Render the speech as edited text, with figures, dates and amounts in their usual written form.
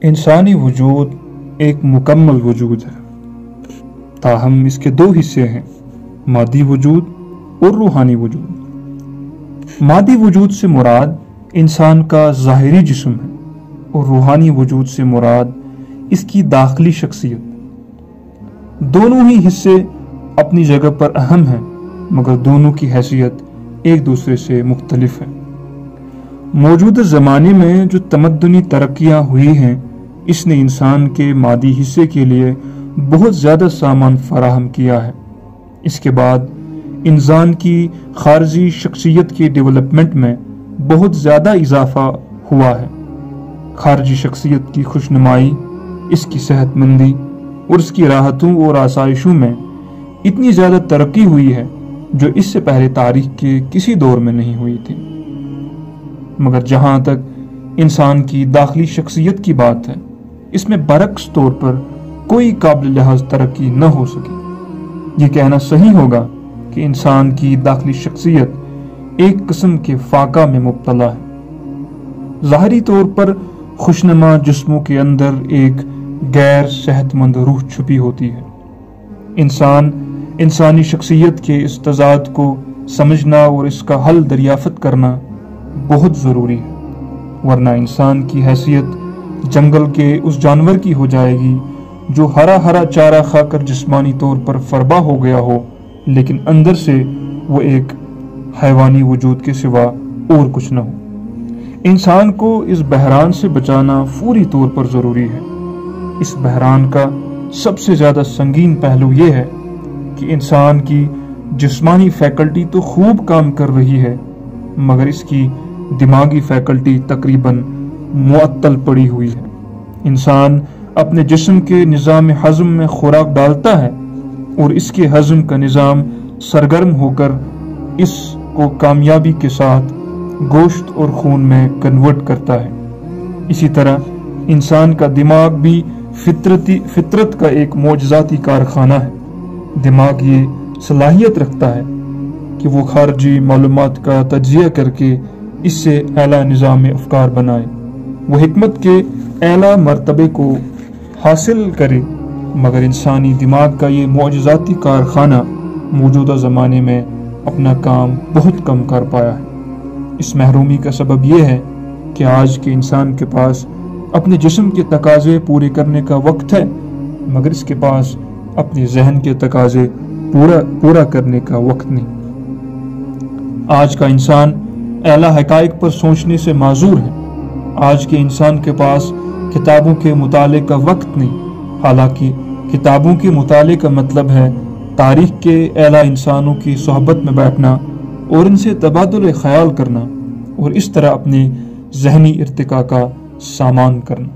इंसानी वजूद एक मुकम्मल वजूद है, ताहम इसके दो हिस्से हैं, मादी वजूद और रूहानी वजूद। मादी वजूद से मुराद इंसान का ज़ाहिरी जिस्म है और रूहानी वजूद से मुराद इसकी दाखिली शख्सियत। दोनों ही हिस्से अपनी जगह पर अहम हैं, मगर दोनों की हैसियत एक दूसरे से मुख्तलिफ है। मौजूदा ज़माने में जो तमद्दुनी तरक्कियाँ हुई हैं, इसने इंसान के मादी हिस्से के लिए बहुत ज़्यादा सामान फराहम किया है। इसके बाद इंसान की खारजी शख्सियत की डेवलपमेंट में बहुत ज़्यादा इजाफा हुआ है। खारजी शख्सियत की खुशनुमाई, इसकी सेहतमंदी और इसकी राहतों और आसाइशों में इतनी ज़्यादा तरक्की हुई है जो इससे पहले तारीख के किसी दौर में नहीं हुई थी। मगर जहाँ तक इंसान की दाखिली शख्सियत की बात है, इसमें बरक्स तौर पर कोई काबिल लिहाज तरक्की न हो सकी। ये कहना सही होगा कि इंसान की दाखिली शख्सियत एक किस्म के फाका में मुब्तला है। ज़ाहरी तौर पर खुशनुमा जिस्मों के अंदर एक गैर सेहतमंद रूह छुपी होती है। इंसान इंसानी शख्सियत के इस तज़ाद को समझना और इसका हल दरियाफ़त करना बहुत ज़रूरी है, वरना इंसान की हैसियत जंगल के उस जानवर की हो जाएगी जो हरा हरा चारा खाकर जिस्मानी तौर पर फरबा हो गया हो, लेकिन अंदर से वो एक हैवानी वजूद के सिवा और कुछ न हो। इंसान को इस बहरान से बचाना फौरी तौर पर ज़रूरी है। इस बहरान का सबसे ज़्यादा संगीन पहलू ये है कि इंसान की जिस्मानी फैकल्टी तो खूब काम कर रही है, मगर इसकी दिमागी फैकल्टी तकरीबन मुअत्तल पड़ी हुई है। इंसान अपने जिस्म के निज़ाम हज़म में खुराक डालता है और इसके हज़म का निज़ाम सरगर्म होकर इसको कामयाबी के साथ गोश्त और खून में कन्वर्ट करता है। इसी तरह इंसान का दिमाग भी फितरत का एक मौजज़ाती कारखाना है। दिमाग ये सलाहियत रखता है कि वो खारजी मालूमात का तज्जिया करके इससे आला निज़ाम अफ़कार बनाए, वो हिकमत के आला मर्तबे को हासिल करे। मगर इंसानी दिमाग का ये मौजज़ाती कारखाना मौजूदा ज़माने में अपना काम बहुत कम कर पाया है। इस महरूमी का सबब यह है कि आज के इंसान के पास अपने जिस्म के तकाज़े पूरे करने का वक्त है, मगर इसके पास अपने जहन के तकाज़े पूरा करने का वक्त नहीं। आज का इंसान आला हक़ाइक़ पर सोचने से माजूर है। आज के इंसान के पास किताबों के मुताले का वक्त नहीं। हालांकि किताबों के मुताले का मतलब है तारीख के आला इंसानों की सोहबत में बैठना और इनसे तबादुल ख्याल करना और इस तरह अपने ज़हनी इर्तिका का सामान करना।